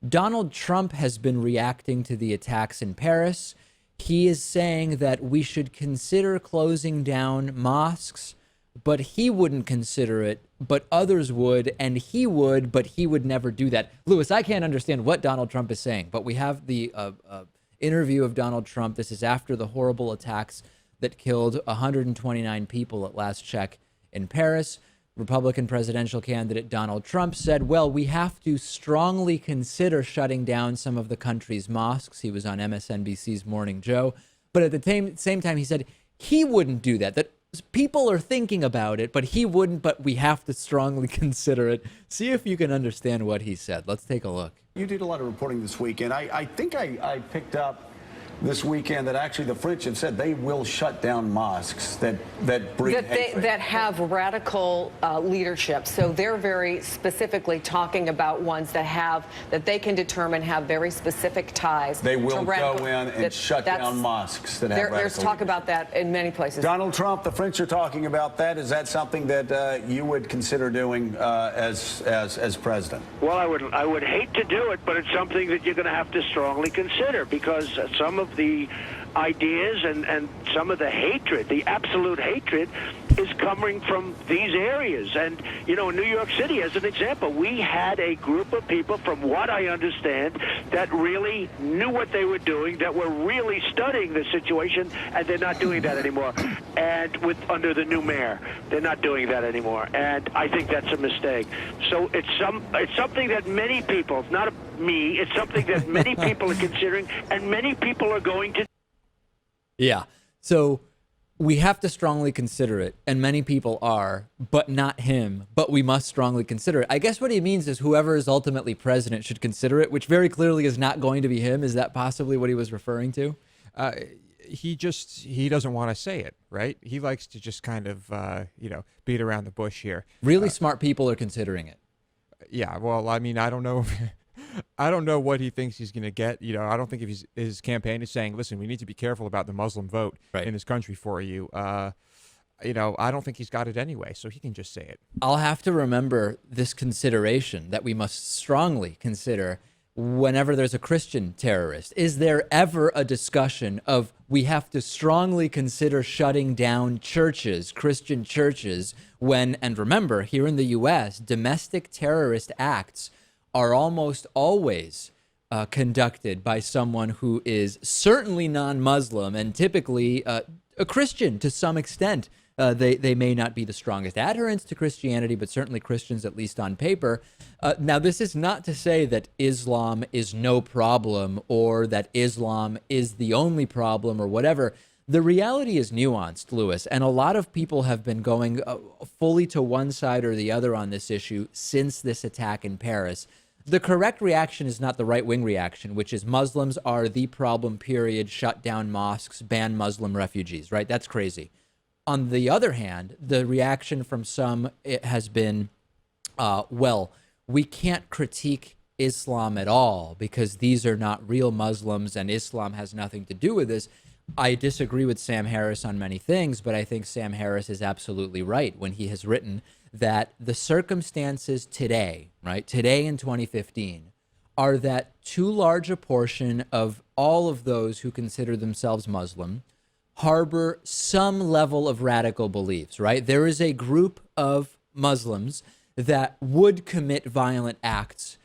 Donald Trump has been reacting to the attacks in Paris. He is saying that we should consider closing down mosques, but he wouldn't consider it, but others would, and he would, but he would never do that. Lewis, I can't understand what Donald Trump is saying, but we have the interview of Donald Trump. This is after the horrible attacks that killed 129 people at last check in Paris. Republican presidential candidate Donald Trump said, well, we have to strongly consider shutting down some of the country's mosques. He was on MSNBC's Morning Joe. But at the same time, he said he wouldn't do that, that people are thinking about it, but he wouldn't, but we have to strongly consider it. See if you can understand what he said. Let's take a look. You did a lot of reporting this weekend. I think I picked up this weekend that actually the French have said they will shut down mosques that bring hatred. That have radical leadership. So they're very specifically talking about ones that they can determine have very specific ties. They will go in and shut down mosques that have radical There's talk about that in many places. Donald Trump, the French are talking about that. Is that something that you would consider doing as president? Well, I would hate to do it, but it's something that you're going to have to strongly consider, because some of the ideas and some of the hatred, the absolute hatred, is coming from these areas. And, you know, in New York City, as an example, we had a group of people, from what I understand, that really knew what they were doing, that were really studying the situation, and they're not doing that anymore. And under the new mayor, they're not doing that anymore. And I think that's a mistake. So it's something that many people, not me, it's something that many people are considering, and many people are going to. Yeah. So we have to strongly consider it, and many people are, but not him. But we must strongly consider it. I guess what he means is whoever is ultimately president should consider it, which very clearly is not going to be him. Is that possibly what he was referring to? He doesn't want to say it, right? He likes to just kind of, beat around the bush here. Really smart people are considering it. Yeah. Well, I mean, I don't know. I don't know what he thinks he's going to get. You know, I don't think if his campaign is saying, listen, we need to be careful about the Muslim vote in this country for you. I don't think he's got it anyway, so he can just say it. I'll have to remember this consideration that we must strongly consider whenever there's a Christian terrorist. Is there ever a discussion of we have to strongly consider shutting down churches, Christian churches, and remember, here in the U.S., domestic terrorist acts are almost always conducted by someone who is certainly non-Muslim and typically a Christian to some extent. They may not be the strongest adherents to Christianity, but certainly Christians, at least on paper. Now, this is not to say that Islam is no problem or that Islam is the only problem or whatever. The reality is nuanced, Lewis, and a lot of people have been going fully to one side or the other on this issue since this attack in Paris. The correct reaction is not the right-wing reaction, which is Muslims are the problem, period, shut down mosques, ban Muslim refugees, right? That's crazy. On the other hand, the reaction from some has been, well, we can't critique Islam at all because these are not real Muslims and Islam has nothing to do with this. I disagree with Sam Harris on many things, but I think Sam Harris is absolutely right when he has written that the circumstances today, right, today in 2015, are that too large a portion of all of those who consider themselves Muslim harbor some level of radical beliefs, right? There is a group of Muslims that would commit violent acts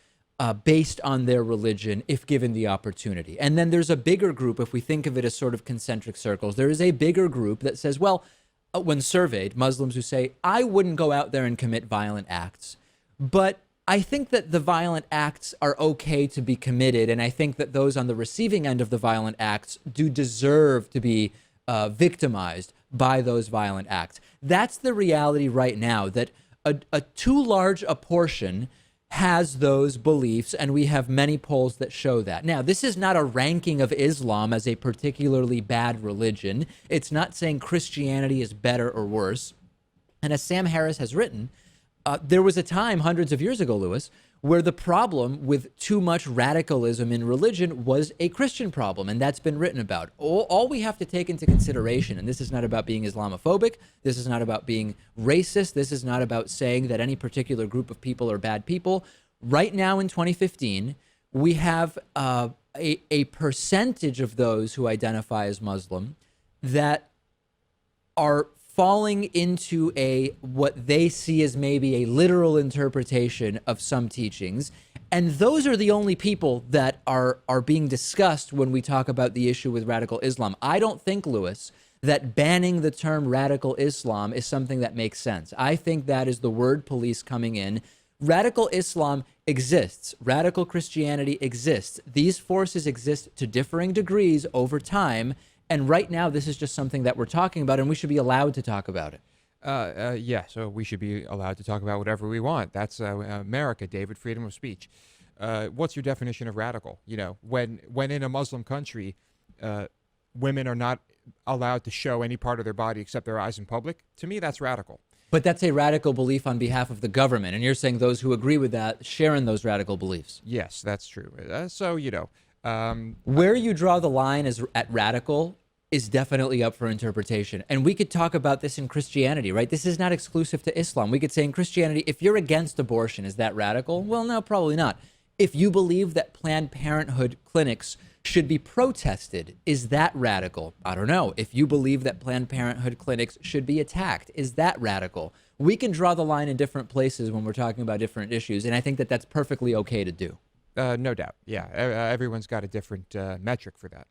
based on their religion if given the opportunity. And then there's a bigger group, if we think of it as sort of concentric circles, there is a bigger group that says, well, when surveyed, Muslims who say, I wouldn't go out there and commit violent acts, but I think that the violent acts are okay to be committed. And I think that those on the receiving end of the violent acts do deserve to be victimized by those violent acts. That's the reality right now, that a too large a portion has those beliefs, and we have many polls that show that. Now, this is not a ranking of Islam as a particularly bad religion. It's not saying Christianity is better or worse. And as Sam Harris has written, there was a time hundreds of years ago, Lewis, where the problem with too much radicalism in religion was a Christian problem, and that's been written about. All we have to take into consideration, and this is not about being Islamophobic, this is not about being racist, this is not about saying that any particular group of people are bad people. Right now in 2015, we have a percentage of those who identify as Muslim that are falling into what they see as maybe a literal interpretation of some teachings. And those are the only people that are being discussed when we talk about the issue with radical Islam. I don't think, Lewis, that banning the term radical Islam is something that makes sense. I think that is the word police coming in. Radical Islam exists. Radical Christianity exists. These forces exist to differing degrees over time. And right now, this is just something that we're talking about, and we should be allowed to talk about it. Yeah, so we should be allowed to talk about whatever we want. That's America, David, freedom of speech. What's your definition of radical? You know, when in a Muslim country, women are not allowed to show any part of their body except their eyes in public, to me, that's radical. But that's a radical belief on behalf of the government, and you're saying those who agree with that share in those radical beliefs. Yes, that's true. So, you know. Where you draw the line at radical is definitely up for interpretation. And we could talk about this in Christianity, right? This is not exclusive to Islam. We could say in Christianity, if you're against abortion, is that radical? Well, no, probably not. If you believe that Planned Parenthood clinics should be protested, is that radical? I don't know. If you believe that Planned Parenthood clinics should be attacked, is that radical? We can draw the line in different places when we're talking about different issues, and I think that that's perfectly okay to do. No doubt. Yeah, everyone's got a different metric for that.